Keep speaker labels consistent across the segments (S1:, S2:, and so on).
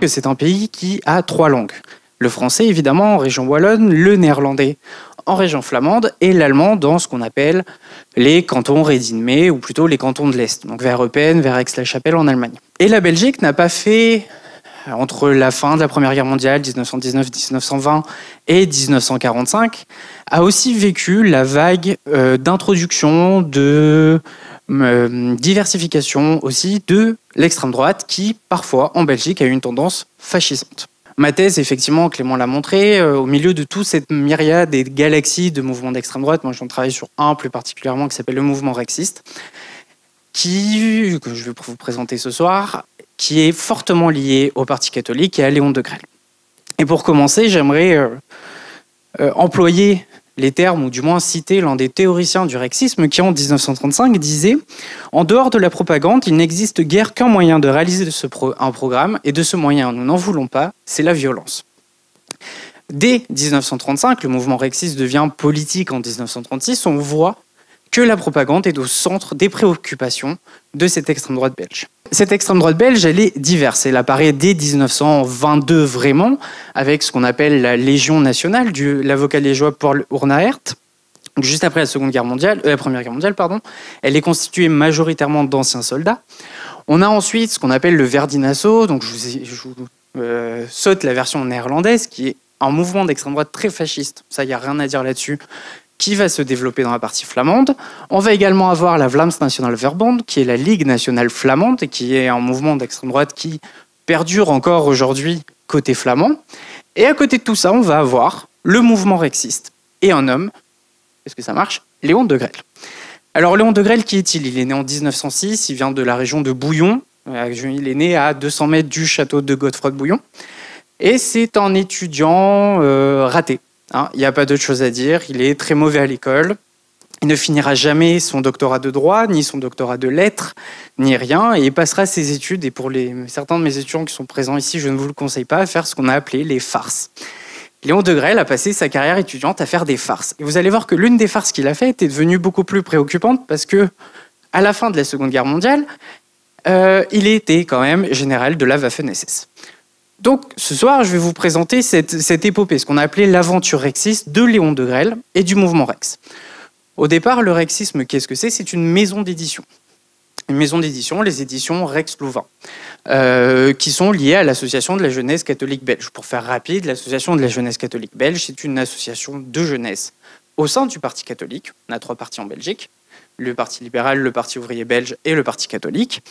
S1: que c'est un pays qui a 3 langues. Le français, évidemment, en région wallonne, le néerlandais en région flamande et l'allemand dans ce qu'on appelle les cantons Rhin-Main, ou plutôt les cantons de l'Est, donc vers Eupen, vers Aix-la-Chapelle en Allemagne. Et la Belgique n'a pas fait, entre la fin de la Première Guerre mondiale, 1919-1920 et 1945, a aussi vécu la vague d'introduction, de diversification aussi de l'extrême droite qui, parfois, en Belgique, a eu une tendance fascisante. Ma thèse, effectivement, Clément l'a montré, au milieu de toute cette myriade et galaxies de mouvements d'extrême droite, moi j'en travaille sur un plus particulièrement qui s'appelle le mouvement rexiste, que je vais vous présenter ce soir, qui est fortement lié au Parti catholique et à Léon Degrelle. Et pour commencer, j'aimerais employer les termes, ou du moins citer l'un des théoriciens du rexisme qui, en 1935, disait « En dehors de la propagande, il n'existe guère qu'un moyen de réaliser un programme, et de ce moyen, nous n'en voulons pas, c'est la violence. » Dès 1935, le mouvement rexiste devient politique en 1936, on voit que la propagande est au centre des préoccupations de cette extrême droite belge. Cette extrême droite belge, elle est diverse. Elle apparaît dès 1922 vraiment, avec ce qu'on appelle la Légion nationale, l'avocat liégeois Paul Urnaert. Juste après la Première Guerre mondiale, elle est constituée majoritairement d'anciens soldats. On a ensuite ce qu'on appelle le Verdinasso, donc je vous saute la version néerlandaise, qui est un mouvement d'extrême droite très fasciste. Ça, il n'y a rien à dire là-dessus, qui va se développer dans la partie flamande. On va également avoir la Vlaams National Verbond, qui est la Ligue nationale flamande, et qui est un mouvement d'extrême droite qui perdure encore aujourd'hui côté flamand. Et à côté de tout ça, on va avoir le mouvement rexiste. Et un homme, est-ce que ça marche? Léon Degrelle. Alors Léon Degrelle, qui est-il? Il est né en 1906, il vient de la région de Bouillon. Il est né à 200 mètres du château de Godefroy-de-Bouillon. Et c'est un étudiant raté. Il n'y a pas d'autre chose à dire, il est très mauvais à l'école, il ne finira jamais son doctorat de droit, ni son doctorat de lettres, ni rien, et il passera ses études, et pour certains de mes étudiants qui sont présents ici, je ne vous le conseille pas, à faire ce qu'on a appelé les farces. Léon Degrelle a passé sa carrière étudiante à faire des farces. Et vous allez voir que l'une des farces qu'il a faites est devenue beaucoup plus préoccupante, parce que à la fin de la Seconde Guerre mondiale, il était quand même général de la Waffen-SS. Donc, ce soir, je vais vous présenter cette épopée, ce qu'on a appelé l'aventure rexiste de Léon Degrelle et du mouvement Rex. Au départ, le rexisme, qu'est-ce que c'est? C'est une maison d'édition. Une maison d'édition, les éditions Rex Louvain, qui sont liées à l'Association de la jeunesse catholique belge. Pour faire rapide, l'Association de la jeunesse catholique belge, c'est une association de jeunesse au sein du Parti catholique. On a 3 partis en Belgique, le Parti libéral, le Parti ouvrier belge et le Parti catholique.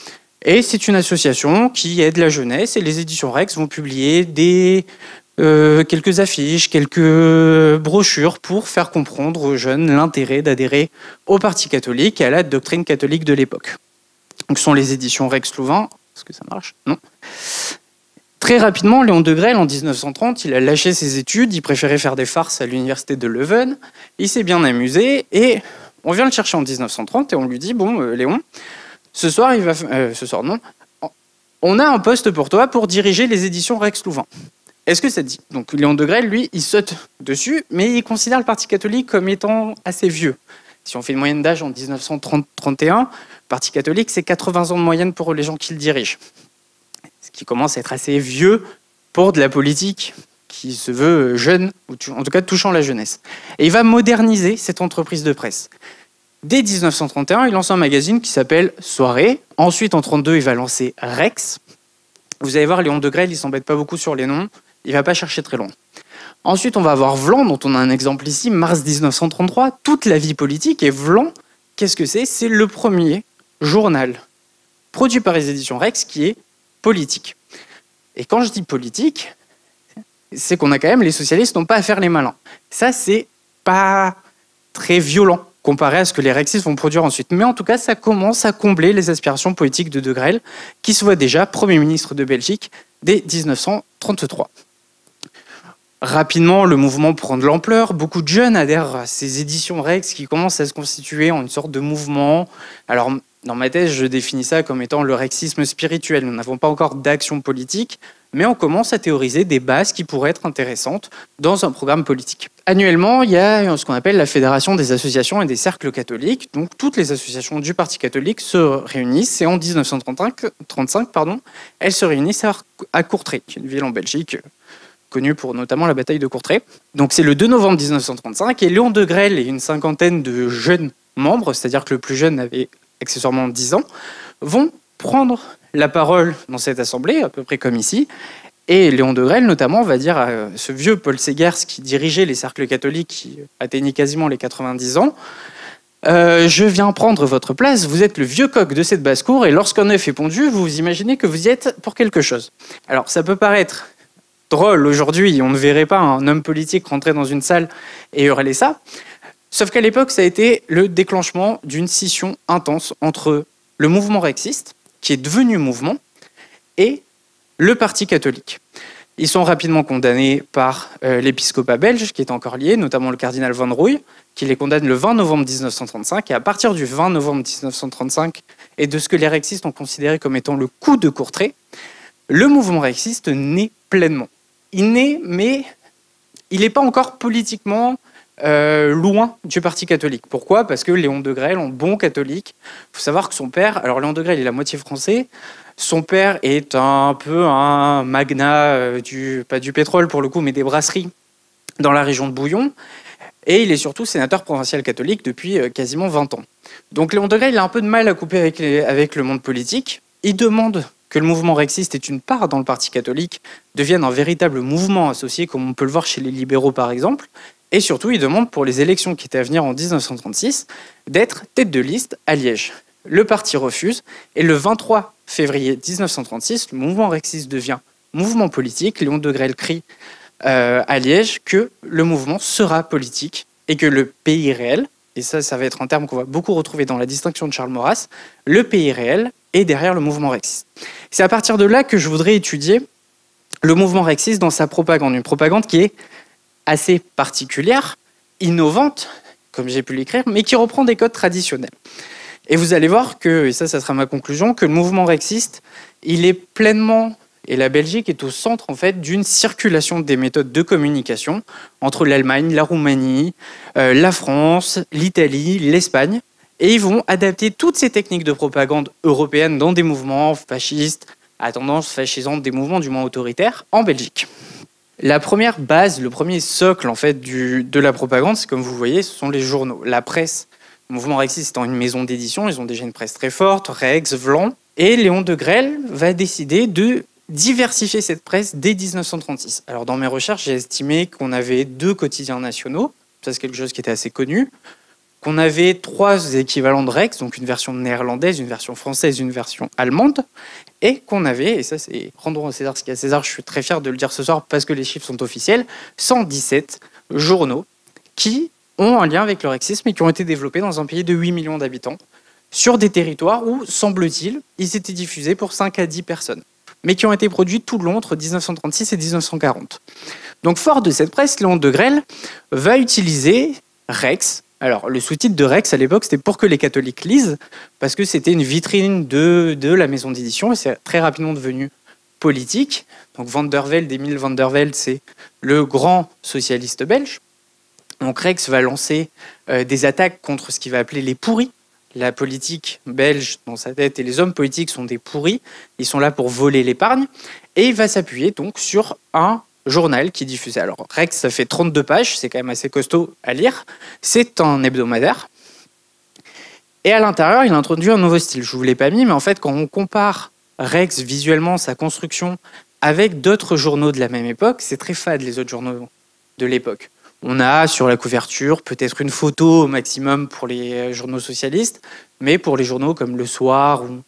S1: Et c'est une association qui aide la jeunesse, et les éditions Rex vont publier quelques affiches, quelques brochures pour faire comprendre aux jeunes l'intérêt d'adhérer au Parti catholique et à la doctrine catholique de l'époque. Donc ce sont les éditions Rex Louvain. Est-ce que ça marche? Non. Très rapidement, Léon Degrelle, en 1930, il a lâché ses études, il préférait faire des farces à l'université de Leuven, il s'est bien amusé, et on vient le chercher en 1930 et on lui dit « Bon, Léon, ce soir, on a un poste pour toi pour diriger les éditions Rex Louvain. Est-ce que ça te dit ?» Donc Léon Degrelle, lui, il saute dessus, mais il considère le Parti catholique comme étant assez vieux. Si on fait une moyenne d'âge en 1931, le Parti catholique, c'est 80 ans de moyenne pour les gens qui le dirigent. Ce qui commence à être assez vieux pour de la politique qui se veut jeune, ou en tout cas touchant la jeunesse. Et il va moderniser cette entreprise de presse. Dès 1931, il lance un magazine qui s'appelle Soirée. Ensuite, en 1932, il va lancer Rex. Vous allez voir, Léon Degrelle, il ne s'embête pas beaucoup sur les noms. Il ne va pas chercher très loin. Ensuite, on va avoir Vlan, dont on a un exemple ici, mars 1933. Toute la vie politique. Et Vlan, qu'est-ce que c'est? C'est le premier journal produit par les éditions Rex qui est politique. Et quand je dis politique, c'est qu'on a quand même, les socialistes n'ont pas à faire les malins. Ça, c'est pas très violent comparé à ce que les rexistes vont produire ensuite. Mais en tout cas, ça commence à combler les aspirations politiques de Degrelle, qui se voit déjà Premier ministre de Belgique dès 1933. Rapidement, le mouvement prend de l'ampleur. Beaucoup de jeunes adhèrent à ces éditions Rex qui commencent à se constituer en une sorte de mouvement. Alors, dans ma thèse, je définis ça comme étant le rexisme spirituel. Nous n'avons pas encore d'action politique, mais on commence à théoriser des bases qui pourraient être intéressantes dans un programme politique. Annuellement, il y a ce qu'on appelle la Fédération des associations et des cercles catholiques. Donc, toutes les associations du Parti catholique se réunissent et en 1935, elles se réunissent à Courtrai, qui est une ville en Belgique connue pour notamment la bataille de Courtrai. Donc, c'est le 2 novembre 1935 et Léon Degrelle et une cinquantaine de jeunes membres, c'est-à-dire que le plus jeune avait accessoirement 10 ans, vont prendre la parole dans cette assemblée, à peu près comme ici. Et Léon Degrelle, notamment, va dire à ce vieux Paul Segers qui dirigeait les cercles catholiques, qui atteignait quasiment les 90 ans, je viens prendre votre place, vous êtes le vieux coq de cette basse-cour, et lorsqu'un œuf est pondu, vous imaginez que vous y êtes pour quelque chose. Alors, ça peut paraître drôle aujourd'hui, on ne verrait pas un homme politique rentrer dans une salle et hurler ça, sauf qu'à l'époque, ça a été le déclenchement d'une scission intense entre le mouvement rexiste, qui est devenu mouvement, et le Parti catholique. Ils sont rapidement condamnés par l'épiscopat belge, qui est encore lié, notamment le cardinal Van Rooij, qui les condamne le 20 novembre 1935. Et à partir du 20 novembre 1935, et de ce que les rexistes ont considéré comme étant le coup de Courtrai, le mouvement rexiste naît pleinement. Il naît, mais il n'est pas encore politiquement loin du Parti catholique. Pourquoi ? Parce que Léon Degrelle, en bon catholique, il faut savoir que son père, alors Léon Degrelle, il est à moitié français, son père est un peu un magnat, pas du pétrole pour le coup, mais des brasseries dans la région de Bouillon. Et il est surtout sénateur provincial catholique depuis quasiment 20 ans. Donc Léon Degrelle, il a un peu de mal à couper avec le monde politique. Il demande que le mouvement rexiste ait une part dans le Parti catholique, devienne un véritable mouvement associé, comme on peut le voir chez les libéraux par exemple. Et surtout, il demande pour les élections qui étaient à venir en 1936 d'être tête de liste à Liège. Le parti refuse et le 23 février 1936, le mouvement rexiste devient mouvement politique. Léon Degrelle crie à Liège que le mouvement sera politique et que le pays réel, et ça va être un terme qu'on va beaucoup retrouver dans la distinction de Charles Maurras, le pays réel est derrière le mouvement rexiste. C'est à partir de là que je voudrais étudier le mouvement rexiste dans sa propagande, une propagande qui est assez particulière, innovante, comme j'ai pu l'écrire, mais qui reprend des codes traditionnels. Et vous allez voir que, et ça sera ma conclusion, que le mouvement rexiste, il est pleinement, et la Belgique est au centre en fait d'une circulation des méthodes de communication entre l'Allemagne, la Roumanie, la France, l'Italie, l'Espagne, et ils vont adapter toutes ces techniques de propagande européennes dans des mouvements fascistes, à tendance fascisante, des mouvements du moins autoritaires, en Belgique. La première base, le premier socle en fait de la propagande, c'est comme vous voyez, ce sont les journaux, la presse. Le mouvement rexiste étant une maison d'édition, ils ont déjà une presse très forte, Rex, Vlan. Et Léon Degrelle va décider de diversifier cette presse dès 1936. Alors dans mes recherches, j'ai estimé qu'on avait 2 quotidiens nationaux, ça c'est quelque chose qui était assez connu, qu'on avait 3 équivalents de Rex, donc une version néerlandaise, une version française, une version allemande, et qu'on avait, et ça c'est rendons à César ce qu'il y a à César, je suis très fier de le dire ce soir parce que les chiffres sont officiels, 117 journaux qui ont un lien avec le rexisme et qui ont été développés dans un pays de 8 millions d'habitants, sur des territoires où, semble-t-il, ils étaient diffusés pour 5 à 10 personnes, mais qui ont été produits tout le long entre 1936 et 1940. Donc, fort de cette presse, Léon Degrelle va utiliser Rex. Alors, le sous-titre de Rex, à l'époque, c'était pour que les catholiques lisent, parce que c'était une vitrine de la maison d'édition, et c'est très rapidement devenu politique. Donc, Van der Velde, Émile Van der Velde, c'est le grand socialiste belge. Donc Rex va lancer des attaques contre ce qu'il va appeler les pourris. La politique belge dans sa tête et les hommes politiques sont des pourris. Ils sont là pour voler l'épargne. Et il va s'appuyer donc sur un journal qui diffusait. Alors Rex, ça fait 32 pages, c'est quand même assez costaud à lire. C'est un hebdomadaire. Et à l'intérieur, il a introduit un nouveau style. Je ne vous l'ai pas mis, mais en fait, quand on compare Rex visuellement, sa construction, avec d'autres journaux de la même époque, c'est très fade les autres journaux de l'époque. On a sur la couverture peut-être une photo au maximum pour les journaux socialistes, mais pour les journaux comme Le Soir ou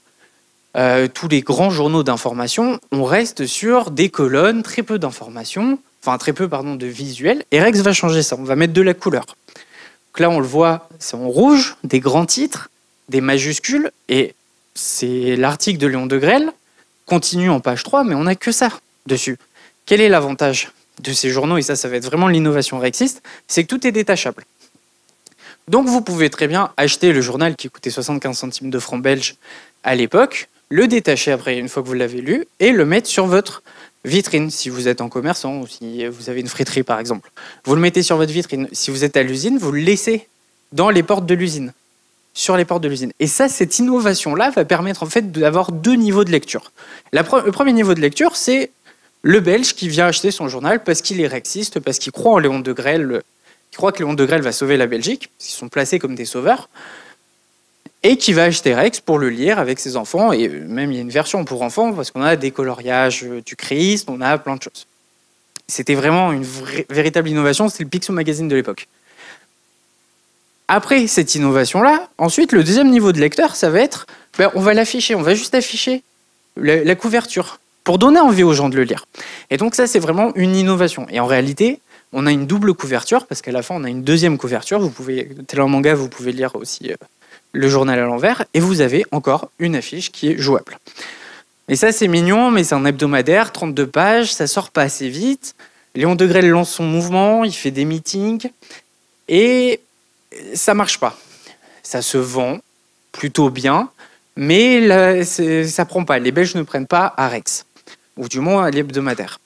S1: tous les grands journaux d'information, on reste sur des colonnes, très peu d'informations, de visuels, et Rex va changer ça, on va mettre de la couleur. Donc là, on le voit, c'est en rouge, des grands titres, des majuscules, et c'est l'article de Léon Degrelle, continue en page 3, mais on n'a que ça dessus. Quel est l'avantage de ces journaux, et ça va être vraiment l'innovation rexiste, c'est que tout est détachable. Donc vous pouvez très bien acheter le journal qui coûtait 75 centimes de francs belges à l'époque, le détacher après une fois que vous l'avez lu, et le mettre sur votre vitrine, si vous êtes en commerçant ou si vous avez une friterie par exemple. Vous le mettez sur votre vitrine. Si vous êtes à l'usine, vous le laissez dans les portes de l'usine, sur les portes de l'usine. Et ça, cette innovation-là va permettre en fait d'avoir 2 niveaux de lecture. Le premier niveau de lecture, c'est le Belge qui vient acheter son journal parce qu'il est rexiste, parce qu'il croit en Léon Degrelle, il croit que Léon Degrelle va sauver la Belgique, ils sont placés comme des sauveurs, et qui va acheter Rex pour le lire avec ses enfants, et même il y a une version pour enfants, parce qu'on a des coloriages du Christ, on a plein de choses. C'était vraiment une véritable innovation, c'était le Picsou Magazine de l'époque. Après cette innovation-là, ensuite, le deuxième niveau de lecteur, ça va être, on va l'afficher, on va juste afficher la couverture, pour donner envie aux gens de le lire. Et donc ça, c'est vraiment une innovation. Et en réalité, on a une double couverture, parce qu'à la fin, on a une deuxième couverture. Vous pouvez, tel un manga, vous pouvez lire aussi le journal à l'envers, et vous avez encore une affiche qui est jouable. Et ça, c'est mignon, mais c'est un hebdomadaire, 32 pages, ça sort pas assez vite. Léon Degrelle lance son mouvement, il fait des meetings, et ça marche pas. Ça se vend plutôt bien, mais là, ça prend pas. Les Belges ne prennent pas à Rex, ou du moins à l'hebdomadaire.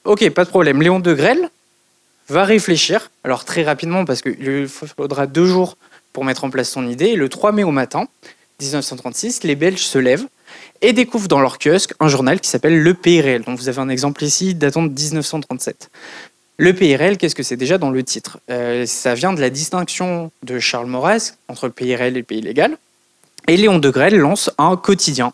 S1: Ok, pas de problème. Léon Degrelle va réfléchir, alors très rapidement, parce qu'il faudra 2 jours pour mettre en place son idée. Et le 3 mai au matin, 1936, les Belges se lèvent et découvrent dans leur kiosque un journal qui s'appelle Le Pays Réel. Donc vous avez un exemple ici datant de 1937. Le Pays Réel, qu'est-ce que c'est déjà dans le titre? Ça vient de la distinction de Charles Maurras entre le Pays Réel et le Pays Légal. Et Léon Degrelle lance un quotidien.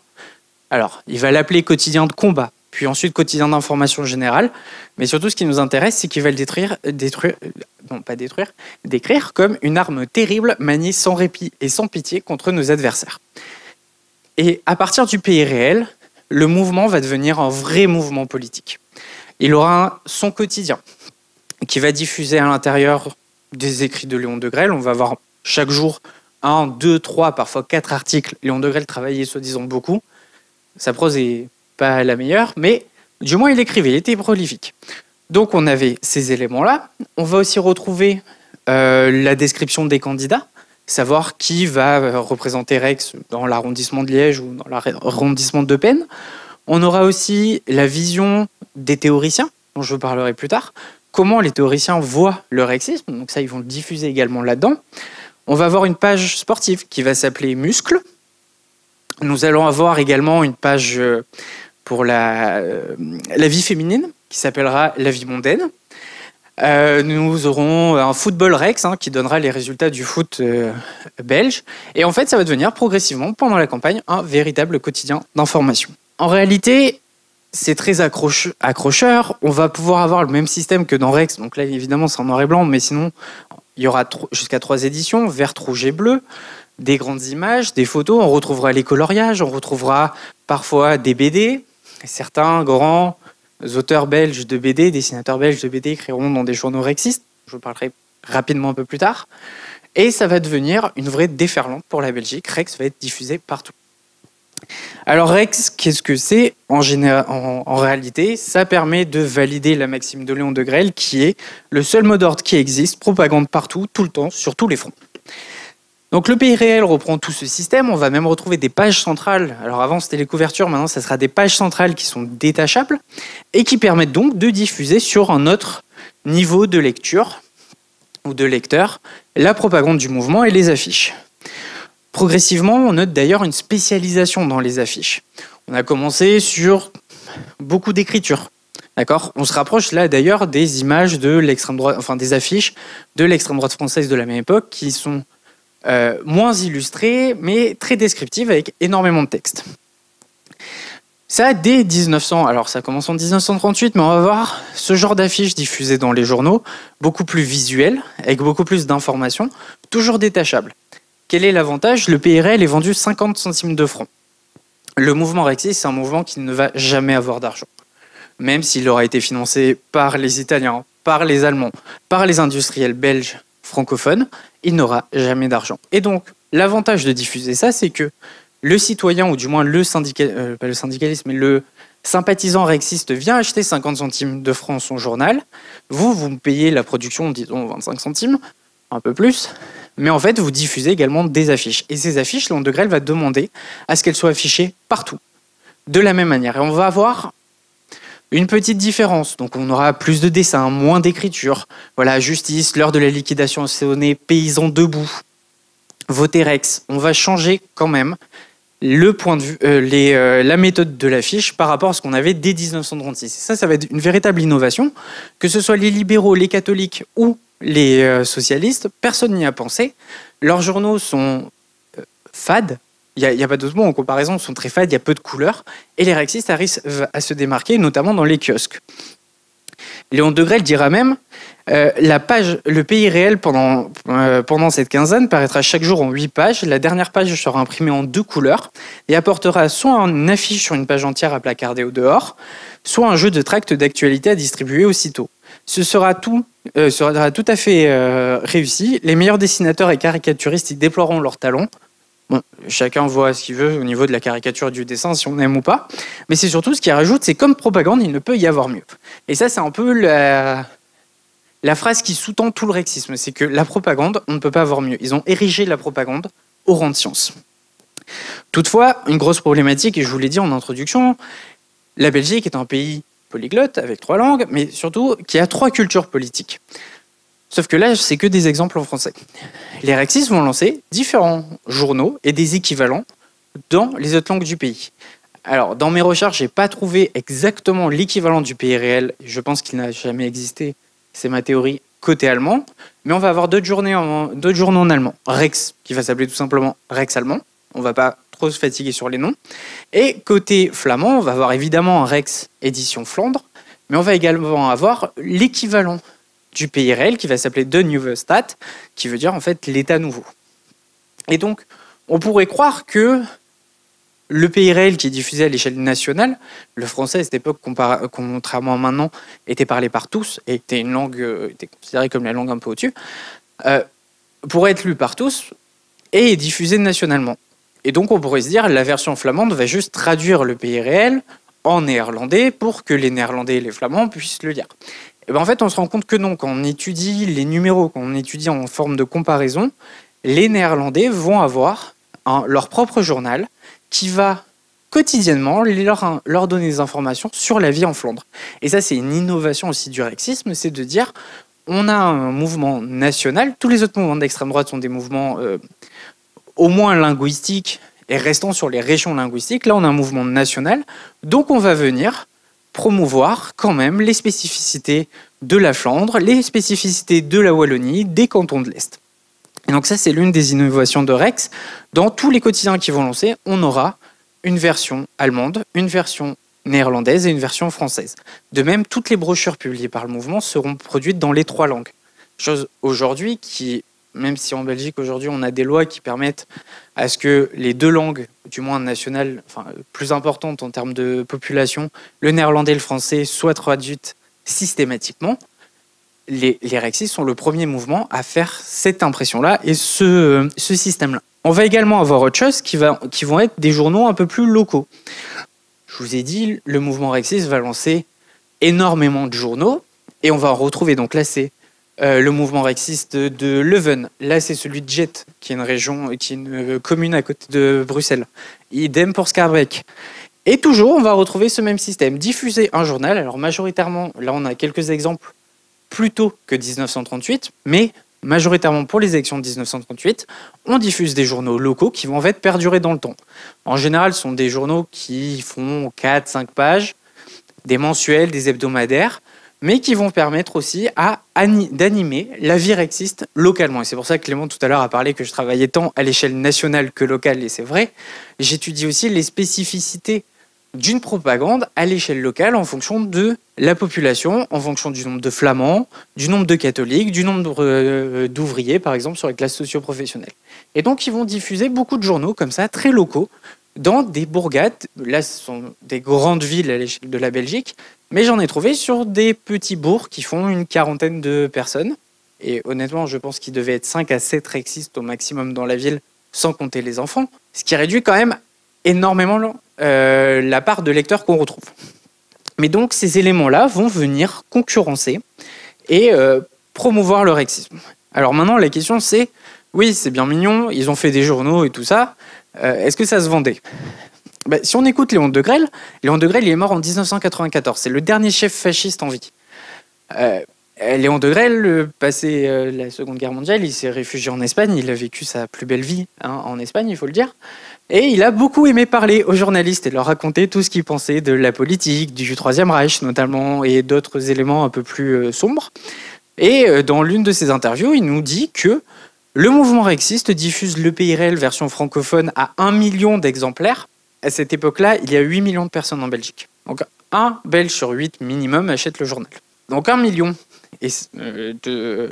S1: Alors, il va l'appeler quotidien de combat, puis ensuite quotidien d'information générale. Mais surtout, ce qui nous intéresse, c'est qu'il va le décrire comme une arme terrible maniée sans répit et sans pitié contre nos adversaires. Et à partir du Pays Réel, le mouvement va devenir un vrai mouvement politique. Il aura son quotidien qui va diffuser à l'intérieur des écrits de Léon Degrelle. On va avoir chaque jour 1, 2, 3, parfois 4 articles. Léon Degrelle travaillait soi-disant beaucoup. Sa prose n'est pas la meilleure, mais du moins il écrivait, il était prolifique. Donc on avait ces éléments-là. On va aussi retrouver la description des candidats, savoir qui va représenter Rex dans l'arrondissement de Liège ou dans l'arrondissement de Eupen. On aura aussi la vision des théoriciens, dont je vous parlerai plus tard, comment les théoriciens voient le rexisme, donc ça ils vont le diffuser également là-dedans. On va avoir une page sportive qui va s'appeler Muscles. Nous allons avoir également une page pour la vie féminine qui s'appellera La vie mondaine. Nous aurons un football Rex qui donnera les résultats du foot belge. Et en fait, ça va devenir progressivement, pendant la campagne, un véritable quotidien d'information. En réalité, c'est très accrocheur. On va pouvoir avoir le même système que dans Rex. Donc là, évidemment, c'est en noir et blanc, mais sinon, il y aura jusqu'à 3 éditions, vert, rouge et bleu, des grandes images, des photos. On retrouvera les coloriages, on retrouvera parfois des BD. Certains grands auteurs belges de BD, dessinateurs belges de BD écriront dans des journaux rexistes. Je vous parlerai rapidement un peu plus tard. Et ça va devenir une vraie déferlante pour la Belgique. Rex va être diffusé partout. Alors Rex, qu'est-ce que c'est en réalité? Ça permet de valider la maxime de Léon Degrelle qui est le seul mot d'ordre qui existe, propagande partout, tout le temps, sur tous les fronts. Donc le Pays Réel reprend tout ce système, on va même retrouver des pages centrales. Alors avant c'était les couvertures, maintenant ça sera des pages centrales qui sont détachables et qui permettent donc de diffuser sur un autre niveau de lecture ou de lecteur la propagande du mouvement et les affiches. Progressivement, on note d'ailleurs une spécialisation dans les affiches. On a commencé sur beaucoup d'écriture. D'accord ? On se rapproche là d'ailleurs des images de l'extrême droite, enfin des affiches de l'extrême droite française de la même époque qui sont moins illustrées mais très descriptives avec énormément de texte. Ça, dès 1900, alors ça commence en 1938, mais on va voir ce genre d'affiches diffusées dans les journaux, beaucoup plus visuelles, avec beaucoup plus d'informations, toujours détachables. Quel est l'avantage? Le Pays Réel est vendu 50 centimes de francs. Le mouvement rexiste, c'est un mouvement qui ne va jamais avoir d'argent. Même s'il aura été financé par les Italiens, par les Allemands, par les industriels belges francophones, il n'aura jamais d'argent. Et donc, l'avantage de diffuser ça, c'est que le citoyen, ou du moins pas le syndicaliste, mais le sympathisant rexiste vient acheter 50 centimes de francs son journal. Vous me payez la production, disons 25 centimes, un peu plus. Mais en fait, vous diffusez également des affiches. Et ces affiches, Léon Degrelle va demander à ce qu'elles soient affichées partout, de la même manière. Et on va avoir Une petite différence, donc on aura plus de dessins, moins d'écriture. Voilà, justice, l'heure de la liquidation a sonné, paysans debout, voter Rex. On va changer quand même le point de vue, la méthode de l'affiche par rapport à ce qu'on avait dès 1936. Et ça va être une véritable innovation. Que ce soit les libéraux, les catholiques ou les socialistes, personne n'y a pensé. Leurs journaux sont fades. Il n'y a pas d'autre mot en comparaison, ils sont très fades, il y a peu de couleurs. Et les rexistes arrivent à se démarquer, notamment dans les kiosques. Léon Degrelle dira même le pays réel pendant cette quinzaine paraîtra chaque jour en 8 pages. La dernière page sera imprimée en 2 couleurs et apportera soit une affiche sur une page entière à placarder au dehors, soit un jeu de tracts d'actualité à distribuer aussitôt. Ce sera tout à fait réussi. Les meilleurs dessinateurs et caricaturistes y déploieront leurs talents. Bon, chacun voit ce qu'il veut au niveau de la caricature du dessin, si on aime ou pas. Mais c'est surtout ce qui rajoute, c'est comme propagande, il ne peut y avoir mieux. Et ça, c'est un peu la phrase qui sous-tend tout le rexisme. C'est que la propagande, on ne peut pas avoir mieux. Ils ont érigé la propagande au rang de science. Toutefois, une grosse problématique, et je vous l'ai dit en introduction, la Belgique est un pays polyglotte, avec 3 langues, mais surtout qui a 3 cultures politiques. Sauf que là, c'est que des exemples en français. Les rexistes vont lancer différents journaux et des équivalents dans les autres langues du pays. Alors, dans mes recherches, je n'ai pas trouvé exactement l'équivalent du pays réel. Je pense qu'il n'a jamais existé, c'est ma théorie, côté allemand. Mais on va avoir d'autres journaux en allemand. Rex, qui va s'appeler tout simplement Rex allemand. On ne va pas trop se fatiguer sur les noms. Et côté flamand, on va avoir évidemment un Rex édition Flandre, mais on va également avoir l'équivalent du pays réel qui va s'appeler De Nieuwe Staat, qui veut dire en fait l'État nouveau. Et donc, on pourrait croire que le pays réel qui est diffusé à l'échelle nationale, le français à cette époque, contrairement à maintenant, était parlé par tous et était considéré comme la langue un peu au-dessus, pourrait être lu par tous et diffusé nationalement. Et donc, on pourrait se dire la version flamande va juste traduire le pays réel en néerlandais pour que les Néerlandais et les Flamands puissent le lire. Et ben en fait, on se rend compte que non, quand on étudie les numéros, quand on étudie en forme de comparaison, les Néerlandais vont avoir leur propre journal qui va quotidiennement leur donner des informations sur la vie en Flandre. Et ça, c'est une innovation aussi du rexisme, c'est de dire on a un mouvement national, tous les autres mouvements d'extrême droite sont des mouvements au moins linguistiques et restant sur les régions linguistiques. Là, on a un mouvement national, donc on va venir promouvoir quand même les spécificités de la Flandre, les spécificités de la Wallonie, des cantons de l'Est. Et donc ça, c'est l'une des innovations de Rex. Dans tous les quotidiens qui vont lancer, on aura une version allemande, une version néerlandaise et une version française. De même, toutes les brochures publiées par le mouvement seront produites dans les 3 langues. Chose aujourd'hui qui, même si en Belgique aujourd'hui on a des lois qui permettent à ce que les 2 langues, du moins nationales, plus importantes en termes de population, le néerlandais et le français, soient traduites systématiquement, les rexistes sont le premier mouvement à faire cette impression-là et ce système-là. On va également avoir autre chose qui vont être des journaux un peu plus locaux. Je vous ai dit, le mouvement rexiste va lancer énormément de journaux et on va en retrouver, donc là c'est le mouvement rexiste de Leuven. Là, c'est celui de Jet, qui est une commune à côté de Bruxelles. Idem pour Schaerbeek. Et toujours, on va retrouver ce même système. Diffuser un journal, alors majoritairement, là on a quelques exemples plus tôt que 1938, mais majoritairement pour les élections de 1938, on diffuse des journaux locaux qui vont en fait perdurer dans le temps. En général, ce sont des journaux qui font 4-5 pages, des mensuels, des hebdomadaires, mais qui vont permettre aussi d'animer la vie rexiste localement. Et c'est pour ça que Clément tout à l'heure a parlé que je travaillais tant à l'échelle nationale que locale, et c'est vrai. J'étudie aussi les spécificités d'une propagande à l'échelle locale en fonction de la population, en fonction du nombre de flamands, du nombre de catholiques, du nombre d'ouvriers, par exemple, sur les classes socio-professionnelles. Et donc, ils vont diffuser beaucoup de journaux comme ça, très locaux, dans des bourgades. Là, ce sont des grandes villes à l'échelle de la Belgique, mais j'en ai trouvé sur des petits bourgs qui font une 40aine de personnes. Et honnêtement, je pense qu'il devait être 5 à 7 rexistes au maximum dans la ville, sans compter les enfants, ce qui réduit quand même énormément la part de lecteurs qu'on retrouve. Mais donc, ces éléments-là vont venir concurrencer et promouvoir le rexisme. Alors maintenant, la question c'est, oui, c'est bien mignon, ils ont fait des journaux et tout ça, est-ce que ça se vendait ? Si on écoute Léon Degrelle, il est mort en 1994. C'est le dernier chef fasciste en vie. Léon Degrelle, passé la Seconde Guerre mondiale, il s'est réfugié en Espagne. Il a vécu sa plus belle vie en Espagne, il faut le dire. Et il a beaucoup aimé parler aux journalistes et leur raconter tout ce qu'il pensait de la politique, du Troisième Reich notamment, et d'autres éléments un peu plus sombres. Et dans l'une de ses interviews, il nous dit que le mouvement rexiste diffuse le pays réel version francophone à 1 million d'exemplaires. À cette époque-là, il y a 8 millions de personnes en Belgique. Donc un Belge sur 8 minimum achète le journal. Donc 1 million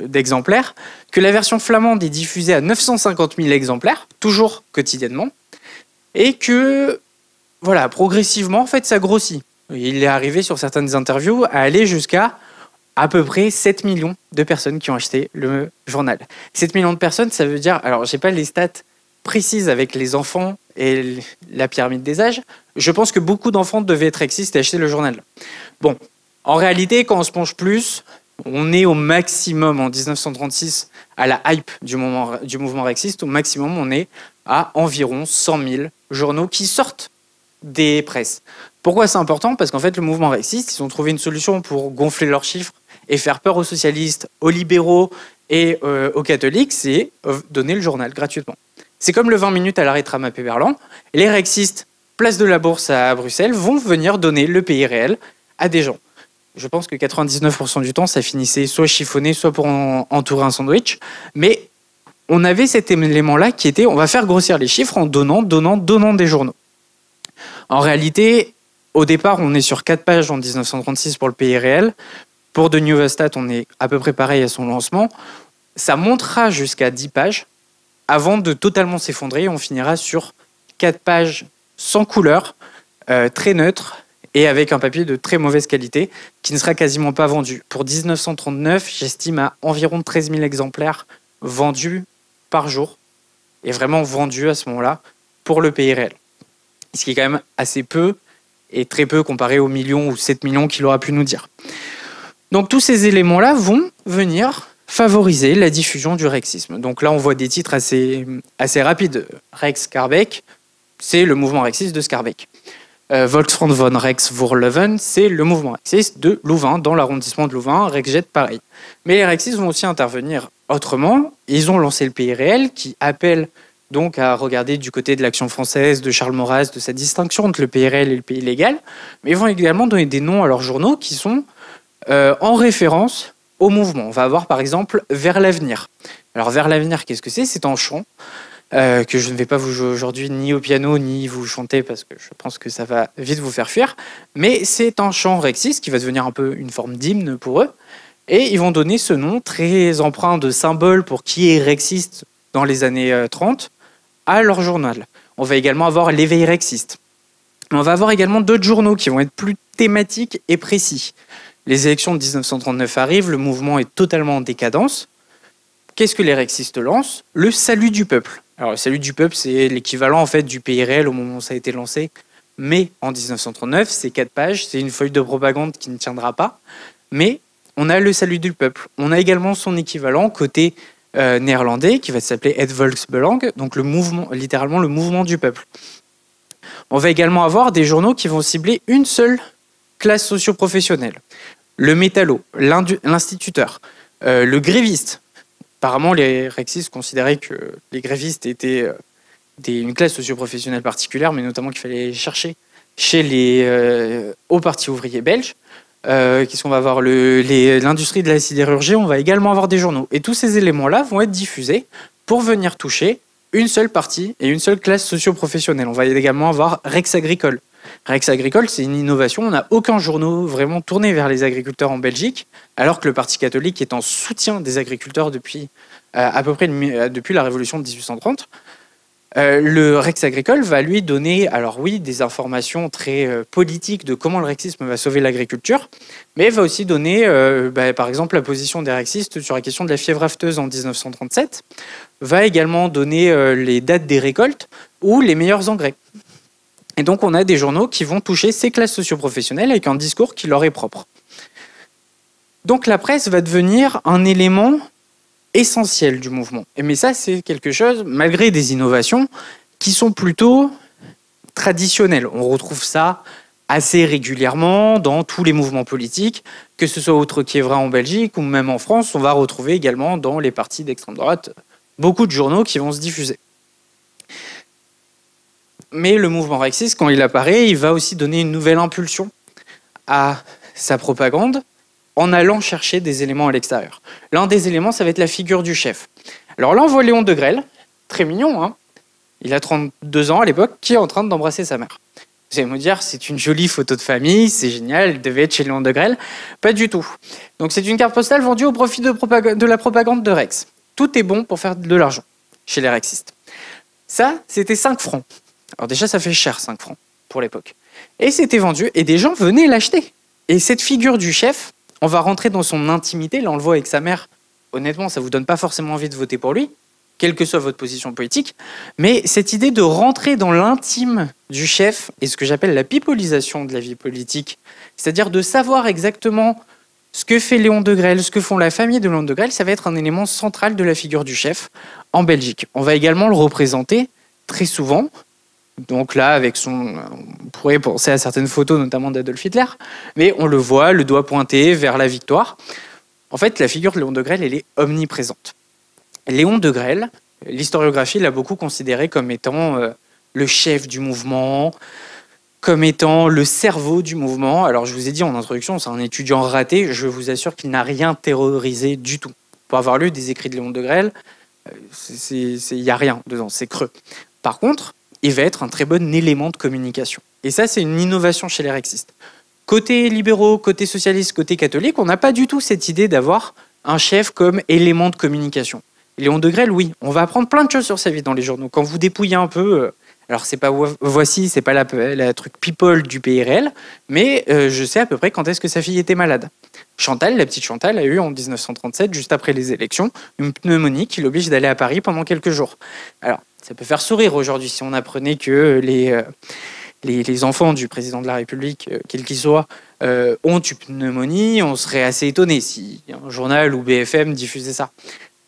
S1: d'exemplaires, que la version flamande est diffusée à 950 000 exemplaires, toujours quotidiennement, et que, voilà, progressivement, en fait, ça grossit. Il est arrivé sur certaines interviews à aller jusqu'à à peu près 7 millions de personnes qui ont acheté le journal. 7 millions de personnes, ça veut dire, alors j'ai pas les stats précises avec les enfants et la pyramide des âges, je pense que beaucoup d'enfants devaient être rexistes et acheter le journal. Bon, en réalité, quand on se penche plus, on est au maximum en 1936 à la hype du mouvement rexiste, au maximum on est à environ 100 000 journaux qui sortent des presses. Pourquoi c'est important? Parce qu'en fait, le mouvement rexiste, ils ont trouvé une solution pour gonfler leurs chiffres et faire peur aux socialistes, aux libéraux et aux catholiques, c'est donner le journal gratuitement. C'est comme le 20 minutes à l'arrêt tram à Péberlan. Les rexistes, place de la Bourse à Bruxelles, vont venir donner le pays réel à des gens. Je pense que 99% du temps, ça finissait soit chiffonné, soit pour entourer un sandwich. Mais on avait cet élément-là qui était, on va faire grossir les chiffres en donnant des journaux. En réalité, au départ, on est sur 4 pages en 1936 pour le pays réel. Pour The New Stat, on est à peu près pareil à son lancement. Ça montera jusqu'à 10 pages avant de totalement s'effondrer. On finira sur 4 pages sans couleur, très neutre, et avec un papier de très mauvaise qualité, qui ne sera quasiment pas vendu. Pour 1939, j'estime à environ 13 000 exemplaires vendus par jour, et vraiment vendus à ce moment-là, pour le pays réel. Ce qui est quand même assez peu, et très peu comparé aux millions ou 7 millions qu'il aura pu nous dire. Donc tous ces éléments-là vont venir favoriser la diffusion du rexisme. Donc là, on voit des titres assez rapides. Rex Scarbeck, c'est le mouvement rexiste de Scarbeck. Volksfront von Rex voor Leuven, c'est le mouvement rexiste de Louvain, dans l'arrondissement de Louvain, Rexjet pareil. Mais les rexistes vont aussi intervenir autrement. Ils ont lancé le pays réel, qui appelle donc à regarder du côté de l'Action française, de Charles Maurras, de sa distinction entre le pays réel et le pays légal. Mais ils vont également donner des noms à leurs journaux qui sont en référence au mouvement. On va avoir par exemple Vers l'avenir. Alors Vers l'avenir, qu'est-ce que c'est? C'est un chant que je ne vais pas vous jouer aujourd'hui ni au piano ni vous chanter parce que je pense que ça va vite vous faire fuir. Mais c'est un chant rexiste qui va devenir un peu une forme d'hymne pour eux. Et ils vont donner ce nom très empreint de symbole pour qui est rexiste dans les années 30 à leur journal. On va également avoir l'éveil rexiste. On va avoir également d'autres journaux qui vont être plus thématiques et précis. Les élections de 1939 arrivent, le mouvement est totalement en décadence. Qu'est-ce que les rexistes lancent? Le salut du peuple. Alors le salut du peuple, c'est l'équivalent en fait du pays réel au moment où ça a été lancé. Mais en 1939, c'est 4 pages, c'est une feuille de propagande qui ne tiendra pas. Mais on a le salut du peuple. On a également son équivalent côté néerlandais qui va s'appeler Het Volksbelang, donc le mouvement, littéralement le mouvement du peuple. On va également avoir des journaux qui vont cibler une seule classe socio-professionnelle. Le métallo, l'instituteur, le gréviste. Apparemment, les rexistes considéraient que les grévistes étaient une classe socio-professionnelle particulière, mais notamment qu'il fallait chercher chez les hauts partis ouvriers belges. Qu'est-ce qu'on va avoir? L'industrie de la sidérurgie, on va également avoir des journaux. Et tous ces éléments-là vont être diffusés pour venir toucher une seule partie et une seule classe socio-professionnelle. On va également avoir Rex Agricole. Rex Agricole, c'est une innovation. On n'a aucun journal vraiment tourné vers les agriculteurs en Belgique, alors que le Parti catholique est en soutien des agriculteurs depuis à peu près depuis la Révolution de 1830. Le Rex Agricole va lui donner, alors oui, des informations très politiques de comment le rexisme va sauver l'agriculture, mais va aussi donner, par exemple, la position des rexistes sur la question de la fièvre afteuse en 1937, va également donner les dates des récoltes ou les meilleurs engrais. Et donc, on a des journaux qui vont toucher ces classes socio-professionnelles avec un discours qui leur est propre. Donc, la presse va devenir un élément essentiel du mouvement. Mais ça, c'est quelque chose, malgré des innovations, qui sont plutôt traditionnel. On retrouve ça assez régulièrement dans tous les mouvements politiques, que ce soit au Troquiévrat en Belgique ou même en France. On va retrouver également dans les partis d'extrême droite beaucoup de journaux qui vont se diffuser. Mais le mouvement rexiste, quand il apparaît, il va aussi donner une nouvelle impulsion à sa propagande en allant chercher des éléments à l'extérieur. L'un des éléments, ça va être la figure du chef. Alors là, on voit Léon Degrelle, très mignon, hein. Il a 32 ans à l'époque, qui est en train d'embrasser sa mère. Vous allez me dire, c'est une jolie photo de famille, c'est génial, il devait être chez Léon Degrelle. Pas du tout. Donc c'est une carte postale vendue au profit de la propagande de Rex. Tout est bon pour faire de l'argent chez les rexistes. Ça, c'était 5 francs. Alors déjà, ça fait cher, 5 francs, pour l'époque. Et c'était vendu, et des gens venaient l'acheter. Et cette figure du chef, on va rentrer dans son intimité, là on le voit avec sa mère. Honnêtement, ça ne vous donne pas forcément envie de voter pour lui, quelle que soit votre position politique, mais cette idée de rentrer dans l'intime du chef et ce que j'appelle la pipolisation de la vie politique, c'est-à-dire de savoir exactement ce que fait Léon Degrelle, ce que font la famille de Léon Degrelle, ça va être un élément central de la figure du chef en Belgique. On va également le représenter très souvent, donc là avec on pourrait penser à certaines photos notamment d'Adolf Hitler, mais on le voit, le doigt pointé vers la victoire. En fait, la figure de Léon Degrelle, elle est omniprésente. Léon Degrelle, l'historiographie l'a beaucoup considéré comme étant le chef du mouvement, comme étant le cerveau du mouvement. Alors, je vous ai dit en introduction, c'est un étudiant raté. Je vous assure qu'il n'a rien terrorisé du tout. Pour avoir lu des écrits de Léon Degrelle, il n'y a rien dedans, c'est creux. Par contre, il va être un très bon élément de communication. Et ça, c'est une innovation chez les rexistes. Côté libéraux, côté socialistes, côté catholiques, on n'a pas du tout cette idée d'avoir un chef comme élément de communication. Léon Degrelle, oui, on va apprendre plein de choses sur sa vie dans les journaux. Quand vous dépouillez un peu, alors c'est pas Voici, c'est pas la truc people du pays réel, mais je sais à peu près quand est-ce que sa fille était malade. Chantal, la petite Chantal, a eu en 1937, juste après les élections, une pneumonie qui l'oblige d'aller à Paris pendant quelques jours. Alors, ça peut faire sourire aujourd'hui si on apprenait que les enfants du président de la République, quel qu'il soit, ont une pneumonie, on serait assez étonné si un journal ou BFM diffusait ça.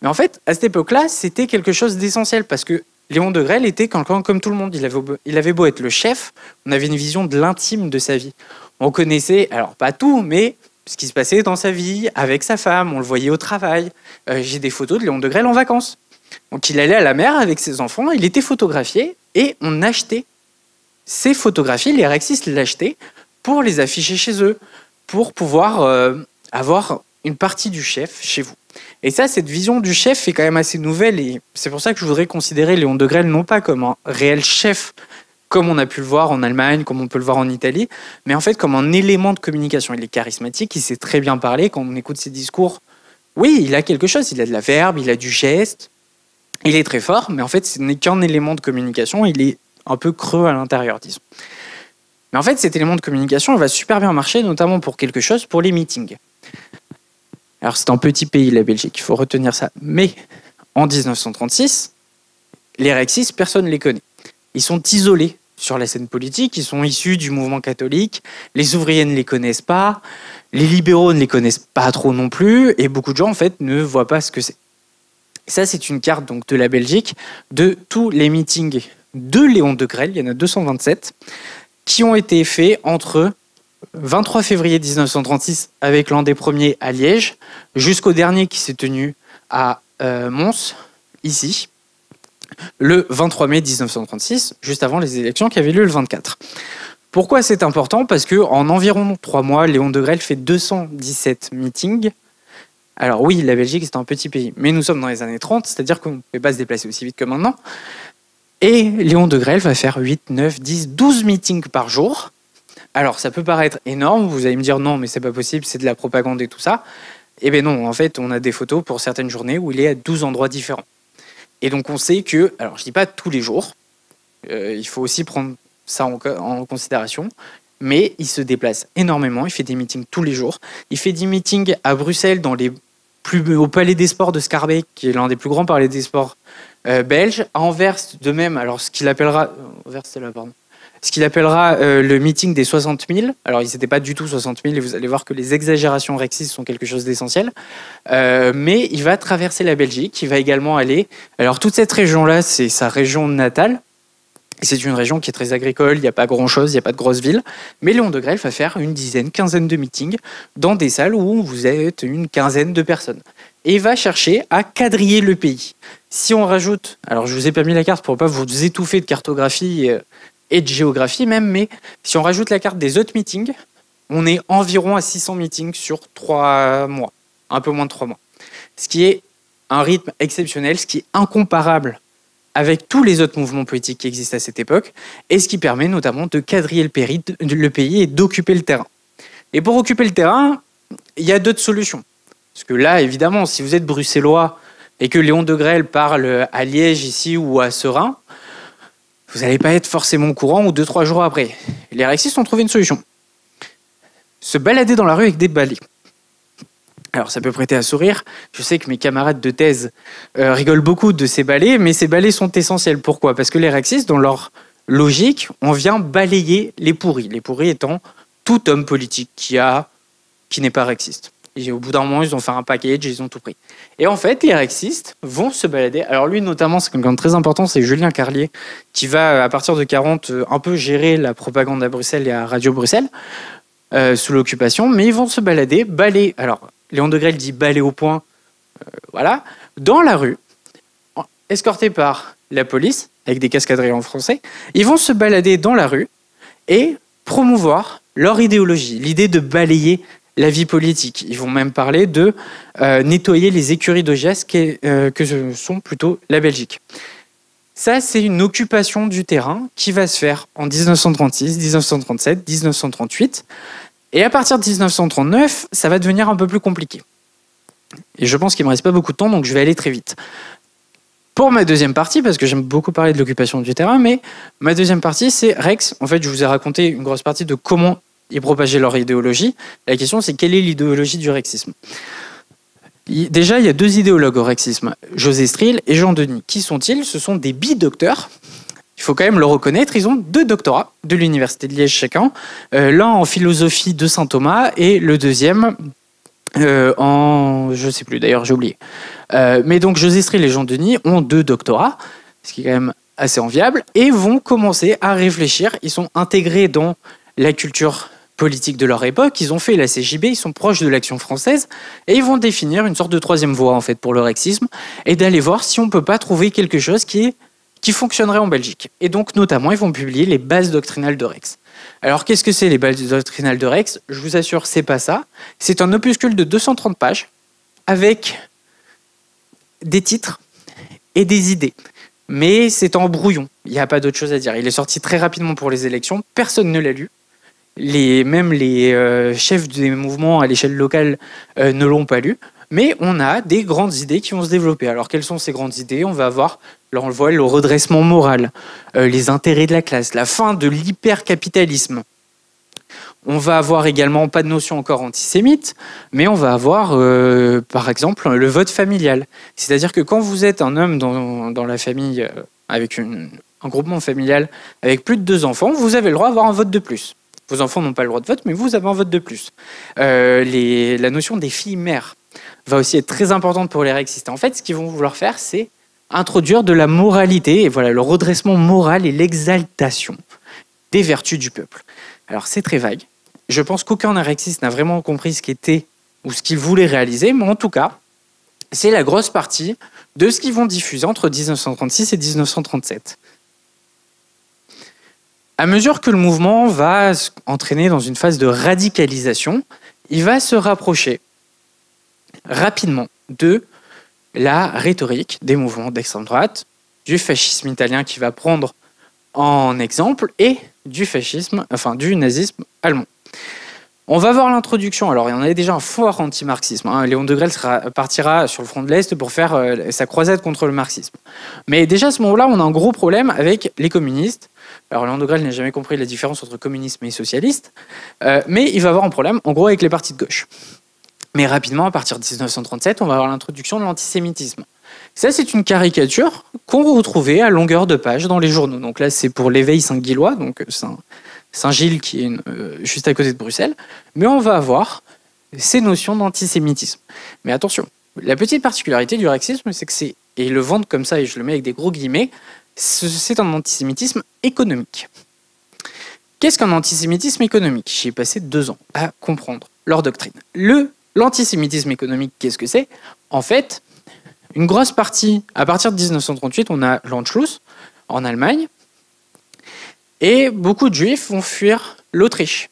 S1: Mais en fait, à cette époque-là, c'était quelque chose d'essentiel parce que Léon Degrelle était quelqu'un comme tout le monde. Il avait beau être le chef, on avait une vision de l'intime de sa vie. On connaissait, alors pas tout, mais ce qui se passait dans sa vie, avec sa femme, on le voyait au travail. J'ai des photos de Léon Degrelle en vacances. Donc il allait à la mer avec ses enfants, il était photographié et on achetait ces photographies, les rexistes l'achetaient pour les afficher chez eux, pour pouvoir avoir une partie du chef chez vous. Et ça, cette vision du chef est quand même assez nouvelle et c'est pour ça que je voudrais considérer Léon Degrelle non pas comme un réel chef, comme on a pu le voir en Allemagne, comme on peut le voir en Italie, mais en fait comme un élément de communication. Il est charismatique, il sait très bien parler. Quand on écoute ses discours, oui, il a quelque chose, il a de la verbe, il a du geste, il est très fort, mais en fait, ce n'est qu'un élément de communication, il est un peu creux à l'intérieur, disons. Mais en fait, cet élément de communication, il va super bien marcher, notamment pour quelque chose, pour les meetings. Alors, c'est un petit pays, la Belgique, il faut retenir ça. Mais en 1936, les rexistes, personne ne les connaît. Ils sont isolés sur la scène politique, ils sont issus du mouvement catholique, les ouvriers ne les connaissent pas, les libéraux ne les connaissent pas trop non plus, et beaucoup de gens, en fait, ne voient pas ce que c'est. Ça, c'est une carte donc, de la Belgique, de tous les meetings de Léon Degrelle, il y en a 227, qui ont été faits entre 23 février 1936 avec l'un des premiers à Liège, jusqu'au dernier qui s'est tenu à Mons, ici, le 23 mai 1936, juste avant les élections qui avaient lieu le 24. Pourquoi c'est important? Parce qu'en environ 3 mois, Léon Degrelle fait 217 meetings. Alors oui, la Belgique, c'est un petit pays, mais nous sommes dans les années 30, c'est-à-dire qu'on ne peut pas se déplacer aussi vite que maintenant. Et Léon Degrelle va faire 8, 9, 10, 12 meetings par jour. Alors, ça peut paraître énorme, vous allez me dire non, mais c'est pas possible, c'est de la propagande et tout ça. Eh bien non, en fait, on a des photos pour certaines journées où il est à 12 endroits différents. Et donc, on sait que, alors je dis pas tous les jours, il faut aussi prendre ça en considération, mais il se déplace énormément, il fait des meetings tous les jours. Il fait des meetings à Bruxelles, au Palais des Sports de Schaerbeek, qui est l'un des plus grands palais des sports belges. À Anvers, de même, alors ce qu'il appellera... le meeting des 60 000. Alors, ils n'étaient pas du tout 60 000, et vous allez voir que les exagérations rexistes sont quelque chose d'essentiel. Mais il va traverser la Belgique, il va également aller... Alors, toute cette région-là, c'est sa région natale. C'est une région qui est très agricole, il n'y a pas grand-chose, il n'y a pas de grosses villes. Mais Léon Degrelle va faire une dizaine, quinzaine de meetings dans des salles où vous êtes une quinzaine de personnes. Et il va chercher à quadriller le pays. Si on rajoute, alors je vous ai pas mis la carte pour ne pas vous étouffer de cartographie et de géographie même, mais si on rajoute la carte des autres meetings, on est environ à 600 meetings sur 3 mois, un peu moins de 3 mois. Ce qui est un rythme exceptionnel, ce qui est incomparable avec tous les autres mouvements politiques qui existent à cette époque, et ce qui permet notamment de quadriller le pays et d'occuper le terrain. Et pour occuper le terrain, il y a d'autres solutions. Parce que là, évidemment, si vous êtes bruxellois et que Léon Degrelle parle à Liège ici ou à Serein, vous n'allez pas être forcément au courant ou 2-3 jours après. Les rexistes ont trouvé une solution. Se balader dans la rue avec des balais. Alors ça peut prêter à sourire, je sais que mes camarades de thèse rigolent beaucoup de ces balais, mais ces balais sont essentiels. Pourquoi ? Parce que les rexistes, dans leur logique, on vient balayer les pourris étant tout homme politique qui n'est pas rexiste. Et au bout d'un moment, ils ont fait un package, ils ont tout pris. Et en fait, les rexistes vont se balader. Alors lui, notamment, c'est quelqu'un de très important, c'est Julien Carlier, qui va, à partir de 40, un peu gérer la propagande à Bruxelles et à Radio Bruxelles, sous l'occupation, mais ils vont se balader, alors Léon Degrelle dit balai au poing, voilà, dans la rue, escortés par la police, avec des cascadriers en français, ils vont se balader dans la rue et promouvoir leur idéologie, l'idée de balayer la vie politique. Ils vont même parler de nettoyer les écuries de Geste que sont plutôt la Belgique. Ça, c'est une occupation du terrain qui va se faire en 1936, 1937, 1938. Et à partir de 1939, ça va devenir un peu plus compliqué. Et je pense qu'il ne me reste pas beaucoup de temps, donc je vais aller très vite. Pour ma deuxième partie, parce que j'aime beaucoup parler de l'occupation du terrain, mais ma deuxième partie, c'est Rex. En fait, je vous ai raconté une grosse partie de comment ils propageaient leur idéologie. La question, c'est quelle est l'idéologie du rexisme ? Déjà, il y a 2 idéologues au rexisme, José Stril et Jean Denis. Qui sont-ils ? Ce sont des bidocteurs. Il faut quand même le reconnaître, ils ont 2 doctorats de l'Université de Liège chacun, l'un en philosophie de Saint Thomas et le deuxième en... je ne sais plus, d'ailleurs j'ai oublié. Mais donc José Stril et Jean Denis ont 2 doctorats, ce qui est quand même assez enviable, et vont commencer à réfléchir. Ils sont intégrés dans la culture politique de leur époque, ils ont fait la CJB, ils sont proches de l'Action française, et ils vont définir une sorte de 3e voie en fait, pour le rexisme, et d'aller voir si on ne peut pas trouver quelque chose qui fonctionnerait en Belgique. Et donc, notamment, ils vont publier les bases doctrinales de Rex. Alors, qu'est-ce que c'est les bases doctrinales de Rex ? Je vous assure, c'est pas ça. C'est un opuscule de 230 pages avec des titres et des idées. Mais c'est en brouillon. Il n'y a pas d'autre chose à dire. Il est sorti très rapidement pour les élections. Personne ne l'a lu. Même les chefs des mouvements à l'échelle locale ne l'ont pas lu. Mais on a des grandes idées qui vont se développer. Alors, quelles sont ces grandes idées ? On va avoir, là on le voit, le redressement moral, les intérêts de la classe, la fin de l'hypercapitalisme. On va avoir également, pas de notion encore antisémite, mais on va avoir, par exemple, le vote familial. C'est-à-dire que quand vous êtes un homme dans la famille, avec un groupement familial avec plus de 2 enfants, vous avez le droit d'avoir un vote de plus. Vos enfants n'ont pas le droit de vote, mais vous avez un vote de plus. La notion des filles-mères va aussi être très importante pour les rexistes. En fait, ce qu'ils vont vouloir faire, c'est introduire de la moralité, et voilà, le redressement moral et l'exaltation des vertus du peuple. Alors, c'est très vague. Je pense qu'aucun rexiste n'a vraiment compris ce qu'était ou ce qu'il voulait réaliser, mais en tout cas, c'est la grosse partie de ce qu'ils vont diffuser entre 1936 et 1937. À mesure que le mouvement va entraîner dans une phase de radicalisation, il va se rapprocher rapidement de la rhétorique des mouvements d'extrême droite, du fascisme italien qui va prendre en exemple et du nazisme allemand. On va voir l'introduction. Alors, il y en avait déjà un fort anti-marxisme. Léon Degrelle partira sur le front de l'Est pour faire sa croisade contre le marxisme. Mais déjà, à ce moment-là, on a un gros problème avec les communistes. Alors, Léon Degrelle n'a jamais compris la différence entre communisme et socialiste. Mais il va avoir un problème, en gros, avec les partis de gauche. Mais rapidement, à partir de 1937, on va avoir l'introduction de l'antisémitisme. Ça, c'est une caricature qu'on retrouvait à longueur de page dans les journaux. Donc là, c'est pour l'Éveil Saint-Gillois, donc Saint-Gilles qui est juste à côté de Bruxelles. Mais on va avoir ces notions d'antisémitisme. Mais attention, la petite particularité du rexisme, c'est que et ils le vendent comme ça, et je le mets avec des gros guillemets, c'est un antisémitisme économique. Qu'est-ce qu'un antisémitisme économique? J'y ai passé 2 ans à comprendre leur doctrine. L'antisémitisme économique, qu'est-ce que c'est? En fait, une grosse partie, à partir de 1938, on a l'Anschluss en Allemagne, et beaucoup de Juifs vont fuir l'Autriche,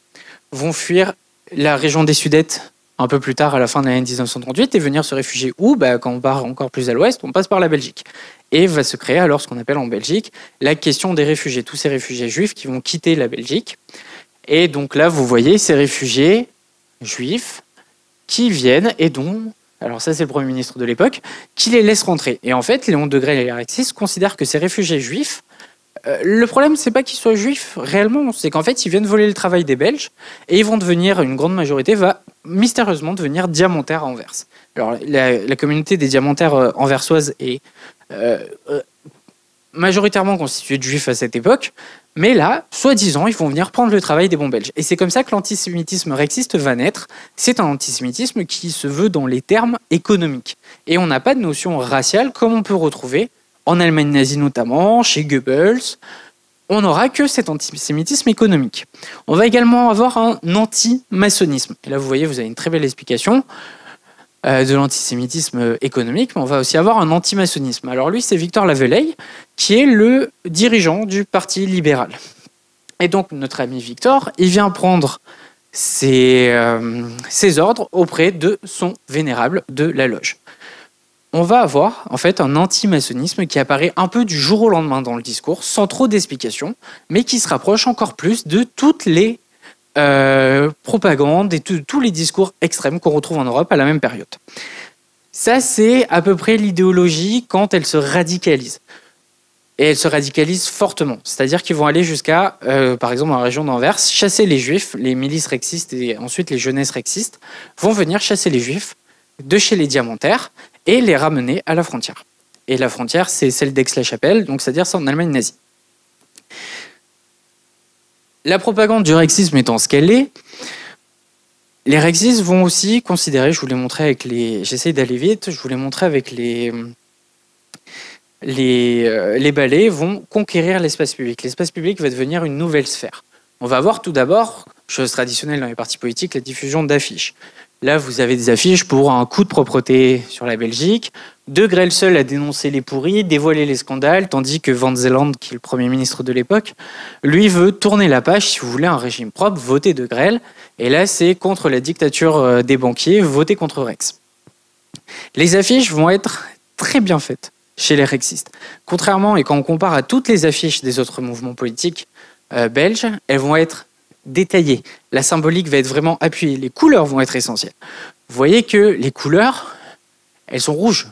S1: vont fuir la région des Sudètes un peu plus tard, à la fin de l'année 1938, et venir se réfugier où? Quand on part encore plus à l'ouest, on passe par la Belgique. Et va se créer alors ce qu'on appelle en Belgique la question des réfugiés, tous ces réfugiés juifs qui vont quitter la Belgique. Et donc là, vous voyez ces réfugiés juifs qui viennent et dont, alors ça c'est le Premier ministre de l'époque, qui les laisse rentrer. Et en fait, Léon Degrelle et les Rexistes considèrent que ces réfugiés juifs, le problème c'est pas qu'ils soient juifs réellement, c'est qu'en fait ils viennent voler le travail des Belges et ils vont devenir, une grande majorité va mystérieusement devenir diamantaire à Anvers. Alors la communauté des diamantaires anversoises est majoritairement constituée de juifs à cette époque, mais là, soi-disant, ils vont venir prendre le travail des bons Belges. Et c'est comme ça que l'antisémitisme rexiste va naître. C'est un antisémitisme qui se veut dans les termes économiques. Et on n'a pas de notion raciale comme on peut retrouver en Allemagne nazie notamment, chez Goebbels. On n'aura que cet antisémitisme économique. On va également avoir un anti-maçonnisme. Et là, vous voyez, vous avez une très belle explication de l'antisémitisme économique, mais on va aussi avoir un anti-maçonnisme. Alors lui, c'est Victor Lavelaye, qui est le dirigeant du Parti libéral. Et donc, notre ami Victor, il vient prendre ses ordres auprès de son vénérable de la loge. On va avoir en fait un anti-maçonnisme qui apparaît un peu du jour au lendemain dans le discours, sans trop d'explications, mais qui se rapproche encore plus de toutes les propagandes et tous les discours extrêmes qu'on retrouve en Europe à la même période. Ça, c'est à peu près l'idéologie quand elle se radicalise. Et elle se radicalise fortement. C'est-à-dire qu'ils vont aller jusqu'à, par exemple, dans la région d'Anvers, chasser les juifs, les milices rexistes et ensuite les jeunesses rexistes vont venir chasser les juifs de chez les diamantaires et les ramener à la frontière. Et la frontière, c'est celle d'Aix-la-Chapelle, donc c'est-à-dire c'est en Allemagne nazie. La propagande du rexisme étant ce qu'elle est, les rexistes vont aussi considérer, je vous l'ai montré avec j'essaye d'aller vite, je vous l'ai montré avec les ballets, vont conquérir l'espace public. L'espace public va devenir une nouvelle sphère. On va avoir tout d'abord, chose traditionnelle dans les partis politiques, la diffusion d'affiches. Là, vous avez des affiches pour un coup de propreté sur la Belgique. Degrelle seul a dénoncé les pourris, dévoilé les scandales, tandis que Van Zeeland, qui est le Premier ministre de l'époque, lui veut tourner la page, si vous voulez, un régime propre, voter Degrelle. Et là, c'est contre la dictature des banquiers, voter contre Rex. Les affiches vont être très bien faites chez les rexistes. Contrairement, et quand on compare à toutes les affiches des autres mouvements politiques belges, elles vont être détaillées. La symbolique va être vraiment appuyée. Les couleurs vont être essentielles. Vous voyez que les couleurs, elles sont rouges.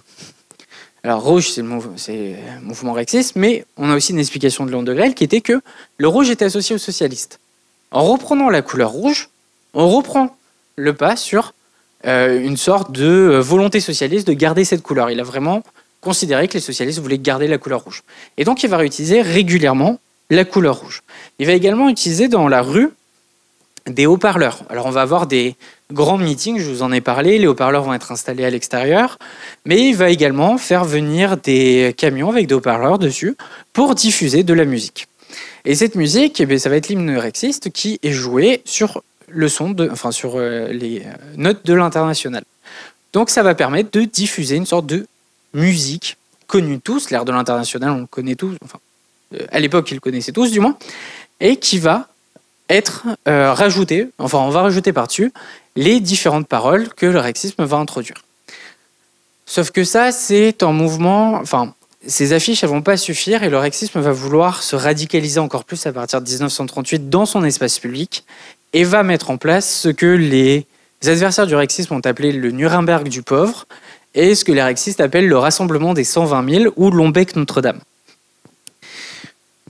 S1: Alors rouge, c'est le mouvement rexiste, mais on a aussi une explication de Léon Degrelle qui était que le rouge était associé aux socialistes. En reprenant la couleur rouge, on reprend le pas sur une sorte de volonté socialiste de garder cette couleur. Il a vraiment considéré que les socialistes voulaient garder la couleur rouge. Et donc il va réutiliser régulièrement la couleur rouge. Il va également utiliser dans la rue des haut-parleurs. Alors on va avoir des grands meetings, je vous en ai parlé, les haut-parleurs vont être installés à l'extérieur, mais il va également faire venir des camions avec des haut-parleurs dessus pour diffuser de la musique. Et cette musique, eh bien, ça va être l'hymne rexiste qui est joué sur le son sur les notes de l'Internationale. Donc ça va permettre de diffuser une sorte de musique connue tous, l'air de l'Internationale, on le connaît tous, enfin à l'époque ils le connaissaient tous du moins, et qui va être rajouté, enfin on va rajouter par-dessus les différentes paroles que le rexisme va introduire. Sauf que ça, c'est un mouvement, enfin ces affiches elles vont pas suffire et le rexisme va vouloir se radicaliser encore plus à partir de 1938 dans son espace public et va mettre en place ce que les adversaires du rexisme ont appelé le Nuremberg du pauvre et ce que les rexistes appellent le rassemblement des 120 000 ou Lombeck-Notre-Dame.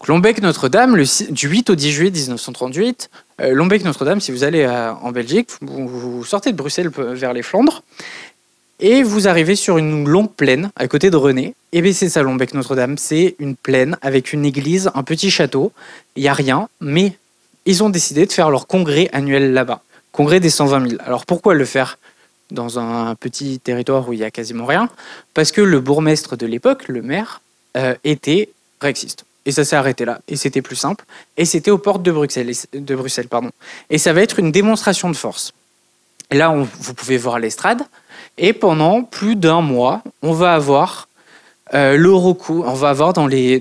S1: Lombeck-Notre-Dame, du 8 au 10 juillet 1938, Lombeck-Notre-Dame, si vous allez en Belgique, vous sortez de Bruxelles vers les Flandres, et vous arrivez sur une longue plaine à côté de René. Et bien c'est ça, Lombeck-Notre-Dame, c'est une plaine avec une église, un petit château, il n'y a rien, mais ils ont décidé de faire leur congrès annuel là-bas, congrès des 120 000. Alors pourquoi le faire dans un petit territoire où il n'y a quasiment rien? Parce que le bourgmestre de l'époque, le maire, était rexiste. Et ça s'est arrêté là. Et c'était plus simple. Et c'était aux portes de Bruxelles. Et ça va être une démonstration de force. Et là, vous pouvez voir l'estrade. Et pendant plus d'un mois, on va avoir le recours. On va avoir dans les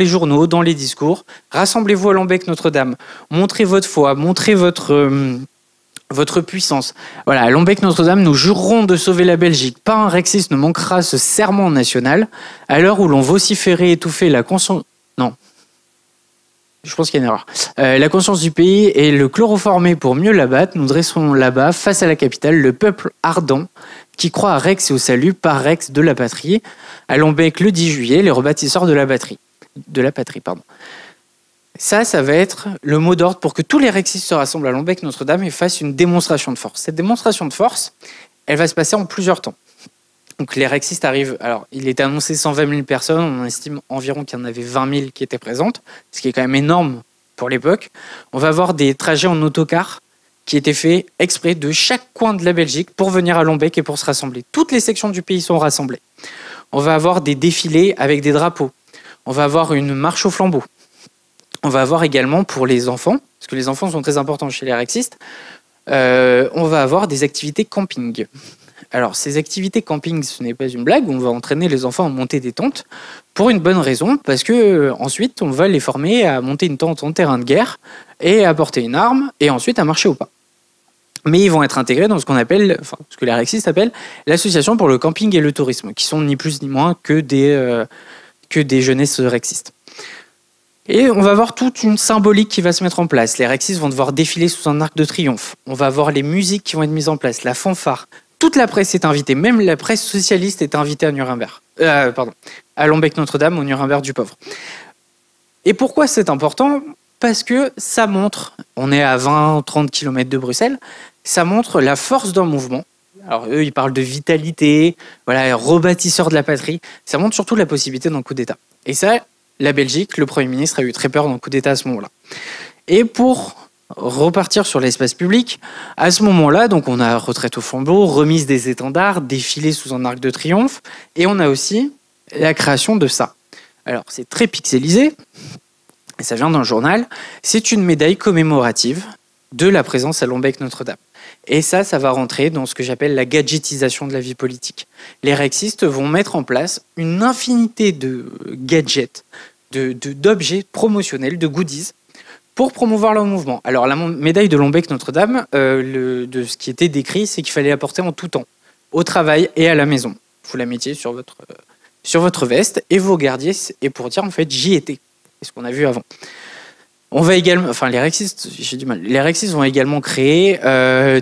S1: journaux, dans les discours, rassemblez-vous à Lambeque Notre-Dame. Montrez votre foi, montrez votre puissance. Voilà, à Lambeque Notre-Dame, nous jurerons de sauver la Belgique. Pas un rexiste ne manquera ce serment national. À l'heure où l'on vociférait et étouffer la conscience... Non. Je pense qu'il y a une erreur. La conscience du pays et le chloroformé pour mieux l'abattre, nous dresserons là-bas, face à la capitale, le peuple ardent qui croit à Rex et au salut par Rex de la patrie. À Lambeque, le 10 juillet, les rebâtisseurs de la patrie. Ça va être le mot d'ordre pour que tous les rexistes se rassemblent à Lambeque Notre-Dame et fassent une démonstration de force. Cette démonstration de force, elle va se passer en plusieurs temps. Donc les rexistes arrivent, alors il était annoncé 120 000 personnes, on estime environ qu'il y en avait 20 000 qui étaient présentes, ce qui est quand même énorme pour l'époque. On va avoir des trajets en autocar qui étaient faits exprès de chaque coin de la Belgique pour venir à Lambeque et pour se rassembler. Toutes les sections du pays sont rassemblées. On va avoir des défilés avec des drapeaux. On va avoir une marche au flambeau. On va avoir également pour les enfants, parce que les enfants sont très importants chez les rexistes, on va avoir des activités camping. Alors, ces activités camping, ce n'est pas une blague, on va entraîner les enfants à monter des tentes pour une bonne raison, parce que ensuite, on va les former à monter une tente en terrain de guerre et à porter une arme et ensuite à marcher au pas. Mais ils vont être intégrés dans ce qu'on appelle, enfin, ce que les rexistes appellent l'association pour le camping et le tourisme, qui sont ni plus ni moins que des jeunesses rexistes. Et on va avoir toute une symbolique qui va se mettre en place. Les rexistes vont devoir défiler sous un arc de triomphe. On va avoir les musiques qui vont être mises en place, la fanfare. Toute la presse est invitée, même la presse socialiste est invitée à Nuremberg. À Lambeque Notre-Dame, au Nuremberg du pauvre. Et pourquoi c'est important ? Parce que ça montre, on est à 20-30 km de Bruxelles, ça montre la force d'un mouvement. Alors eux, ils parlent de vitalité, voilà, rebâtisseur de la patrie. Ça montre surtout la possibilité d'un coup d'État. Et ça, la Belgique, le Premier ministre a eu très peur d'un coup d'État à ce moment-là. Et pour repartir sur l'espace public, à ce moment-là, donc on a retraite au flambeau, remise des étendards, défilé sous un arc de triomphe, et on a aussi la création de ça. Alors c'est très pixelisé, et ça vient d'un journal, c'est une médaille commémorative de la présence à Lambeque Notre-Dame. Et ça va rentrer dans ce que j'appelle la gadgetisation de la vie politique. Les rexistes vont mettre en place une infinité de gadgets, d'objets promotionnels, de goodies, pour promouvoir leur mouvement. Alors la médaille de Lambeque Notre-Dame, de ce qui était décrit, c'est qu'il fallait la porter en tout temps, au travail et à la maison. Vous la mettiez sur votre veste et vous regardiez, et pour dire en fait j'y étais. C'est ce qu'on a vu avant. On va également, enfin les rexistes vont également créer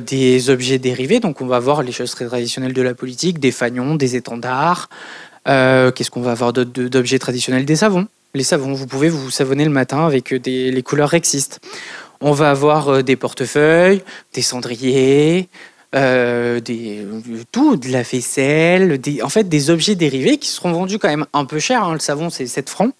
S1: des objets dérivés. Donc on va voir les choses très traditionnelles de la politique, des fanions, des étendards. Qu'est-ce qu'on va avoir d'autre d'objets traditionnels ? Des savons. Les savons, vous pouvez vous savonner le matin avec les couleurs rexistes. On va avoir des portefeuilles, des cendriers, de la vaisselle, en fait des objets dérivés qui seront vendus quand même un peu cher. Hein. Le savon, c'est 7 francs.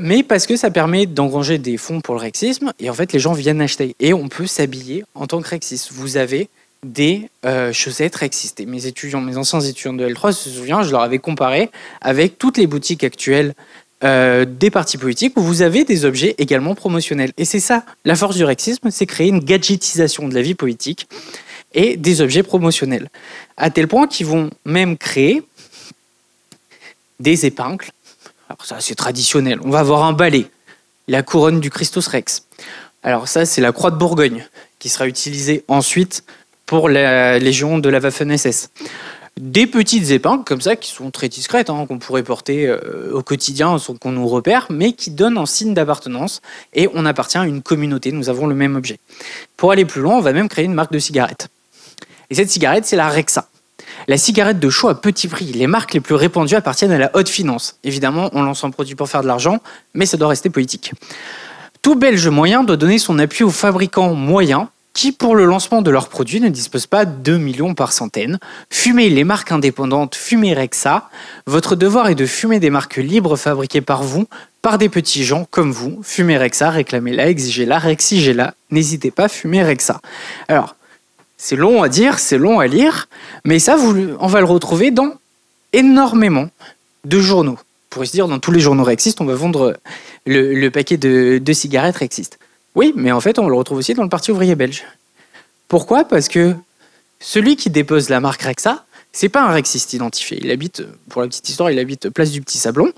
S1: Mais parce que ça permet d'engranger des fonds pour le rexisme, et en fait les gens viennent acheter. Et on peut s'habiller en tant que rexiste. Vous avez des chaussettes rexistes. Et mes anciens étudiants de L3 se souviennent, je leur avais comparé avec toutes les boutiques actuelles des partis politiques où vous avez des objets également promotionnels. Et c'est ça, la force du rexisme, c'est créer une gadgetisation de la vie politique et des objets promotionnels. À tel point qu'ils vont même créer des épingles. Alors ça, c'est traditionnel. On va avoir un balai, la couronne du Christus Rex. Alors ça, c'est la croix de Bourgogne, qui sera utilisée ensuite pour la Légion de la Waffen-SS. Des petites épingles comme ça, qui sont très discrètes, hein, qu'on pourrait porter au quotidien, sans qu'on nous repère, mais qui donnent un signe d'appartenance. Et on appartient à une communauté, nous avons le même objet. Pour aller plus loin, on va même créer une marque de cigarette. Et cette cigarette, c'est la Rexa. La cigarette de chaud à petit prix. Les marques les plus répandues appartiennent à la haute finance. Évidemment, on lance un produit pour faire de l'argent, mais ça doit rester politique. Tout Belge moyen doit donner son appui aux fabricants moyens qui, pour le lancement de leurs produits, ne disposent pas de 2 millions par centaine. Fumez les marques indépendantes, fumez Rexa. Votre devoir est de fumer des marques libres fabriquées par vous, par des petits gens comme vous. Fumez Rexa, réclamez-la, exigez-la, rexigez-la. N'hésitez pas, fumez Rexa. Alors, c'est long à dire, c'est long à lire, mais ça, on va le retrouver dans énormément de journaux. pourrait se dire, dans tous les journaux rexistes, on va vendre le paquet de cigarettes rexistes. Oui, mais en fait, on le retrouve aussi dans le Parti ouvrier belge. Pourquoi ? Parce que celui qui dépose la marque Rexa, c'est pas un rexiste identifié. Il habite, pour la petite histoire, il habite place du Petit Sablon.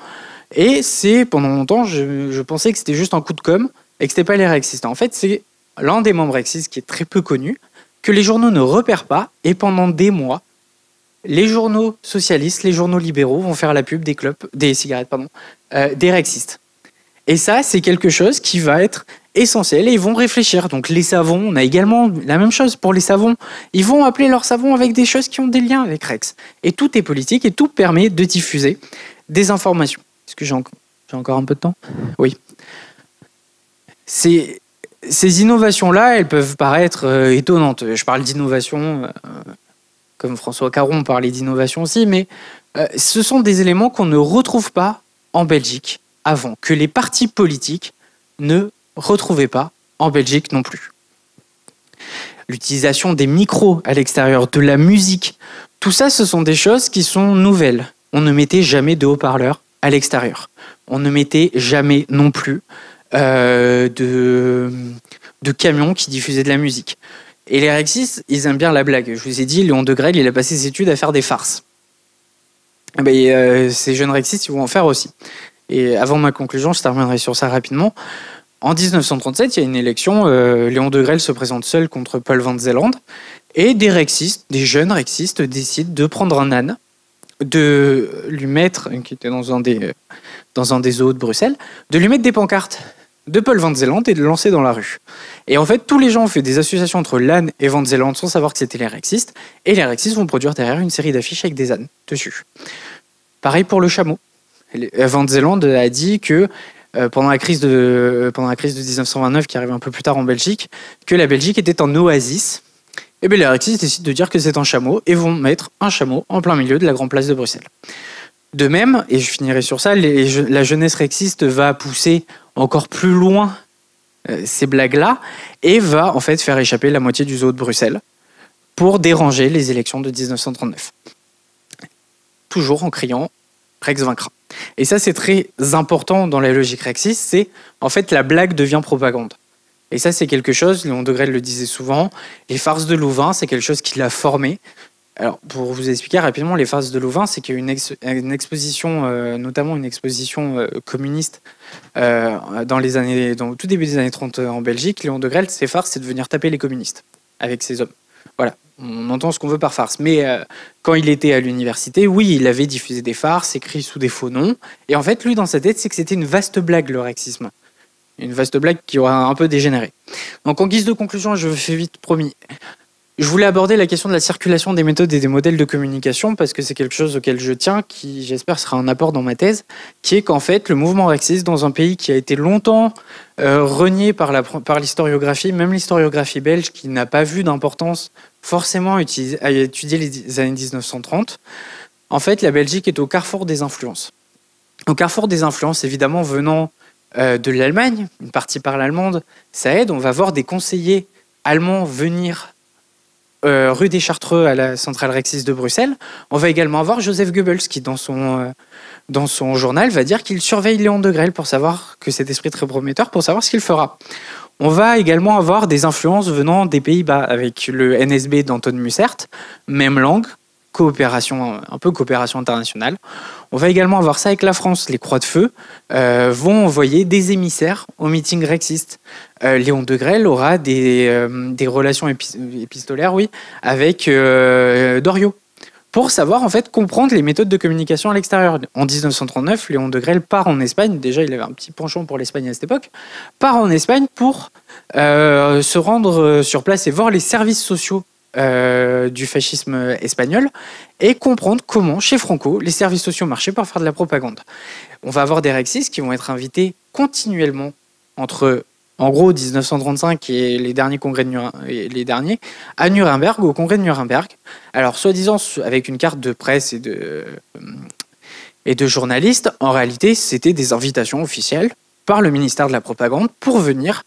S1: Et pendant longtemps, je pensais que c'était juste un coup de com' et que c'était pas les rexistes. En fait, c'est l'un des membres rexistes qui est très peu connu, que les journaux ne repèrent pas. Et pendant des mois, les journaux socialistes, les journaux libéraux vont faire la pub des cigarettes, des rexistes. Et ça, c'est quelque chose qui va être essentiel et ils vont réfléchir. Donc les savons, on a également la même chose pour les savons. Ils vont appeler leurs savons avec des choses qui ont des liens avec Rex. Et tout est politique et tout permet de diffuser des informations. Est-ce que j'ai encore un peu de temps ? Oui. Ces innovations-là, elles peuvent paraître étonnantes. Je parle d'innovation, comme François Caron parlait d'innovation aussi, mais ce sont des éléments qu'on ne retrouve pas en Belgique avant, que les partis politiques ne retrouvaient pas en Belgique non plus. L'utilisation des micros à l'extérieur, de la musique, tout ça, ce sont des choses qui sont nouvelles. On ne mettait jamais de haut-parleurs à l'extérieur. On ne mettait jamais non plus de camions qui diffusaient de la musique. Et les rexistes, ils aiment bien la blague. Je vous ai dit, Léon Degrelle, il a passé ses études à faire des farces. Ces jeunes rexistes, ils vont en faire aussi. Et avant ma conclusion, je terminerai sur ça rapidement. En 1937, il y a une élection. Léon Degrelle se présente seul contre Paul Van Zeeland. Et des jeunes rexistes, décident de prendre un âne, de lui mettre, qui était dans un des zoos de Bruxelles, de lui mettre des pancartes de Paul Van Zeeland et de le lancer dans la rue. Et en fait, tous les gens ont fait des associations entre l'âne et Van Zeeland sans savoir que c'était les rexistes. Et les rexistes vont produire derrière une série d'affiches avec des ânes dessus. Pareil pour le chameau. Van Zeeland a dit que pendant la crise de 1929, qui arrive un peu plus tard en Belgique, que la Belgique était un oasis. Et bien les rexistes décident de dire que c'est un chameau et vont mettre un chameau en plein milieu de la grande place de Bruxelles. De même, et je finirai sur ça, la jeunesse rexiste va pousser encore plus loin ces blagues-là et va en fait faire échapper la moitié du zoo de Bruxelles pour déranger les élections de 1939. Toujours en criant « Rex vaincra ». Et ça, c'est très important dans la logique rexiste, c'est en fait la blague devient propagande. Et ça, c'est quelque chose, Léon Degrelle le disait souvent, les farces de Louvain, c'est quelque chose qui l'a formé. Alors, pour vous expliquer rapidement, les farces de Louvain, c'est qu'il y a une exposition, notamment une exposition communiste au tout début des années 30 en Belgique. Léon Degrelle, ses farces, c'est de venir taper les communistes avec ses hommes. Voilà, on entend ce qu'on veut par farce. Mais quand il était à l'université, oui, il avait diffusé des farces, écrits sous des faux noms. Et en fait, lui, dans sa tête, c'est que c'était une vaste blague, le rexisme. Une vaste blague qui aura un peu dégénéré. Donc, en guise de conclusion, je fais vite, promis. Je voulais aborder la question de la circulation des méthodes et des modèles de communication parce que c'est quelque chose auquel je tiens, qui, j'espère, sera un apport dans ma thèse, qui est qu'en fait, le mouvement rexiste, dans un pays qui a été longtemps renié par l'historiographie, même l'historiographie belge, qui n'a pas vu d'importance forcément à étudier les années 1930, en fait, la Belgique est au carrefour des influences. Au carrefour des influences, évidemment, venant de l'Allemagne, une partie parle allemande, ça aide. On va voir des conseillers allemands venir rue des Chartreux à la centrale rexiste de Bruxelles. On va également avoir Joseph Goebbels qui, dans son journal, va dire qu'il surveille Léon Degrelle pour savoir que cet esprit très prometteur, pour savoir ce qu'il fera. On va également avoir des influences venant des Pays-Bas avec le NSB d'Anton Mussert, même langue, coopération internationale. On va également avoir ça avec la France. Les Croix de Feu vont envoyer des émissaires au meeting rexiste. Léon Degrelle aura des relations épistolaires, oui, avec Doriot, pour savoir en fait comprendre les méthodes de communication à l'extérieur. En 1939, Léon Degrelle part en Espagne. Déjà, il avait un petit penchant pour l'Espagne à cette époque. Part en Espagne pour se rendre sur place et voir les services sociaux du fascisme espagnol et comprendre comment, chez Franco, les services sociaux marchaient pour faire de la propagande. On va avoir des rexistes qui vont être invités continuellement entre, en gros, 1935 et les derniers congrès à Nuremberg, au congrès de Nuremberg. Alors, soi-disant, avec une carte de presse et de journalistes, en réalité, c'était des invitations officielles par le ministère de la Propagande pour venir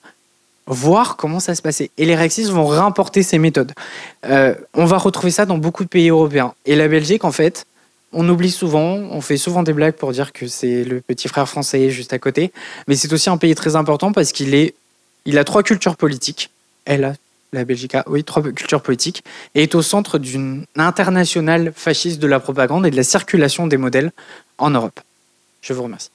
S1: voir comment ça se passait. Et les rexistes vont réimporter ces méthodes. On va retrouver ça dans beaucoup de pays européens. Et la Belgique, en fait, on oublie souvent, on fait souvent des blagues pour dire que c'est le petit frère français juste à côté, mais c'est aussi un pays très important parce il a 3 cultures politiques. La Belgique a, oui, 3 cultures politiques, et est au centre d'une internationale fasciste de la propagande et de la circulation des modèles en Europe. Je vous remercie.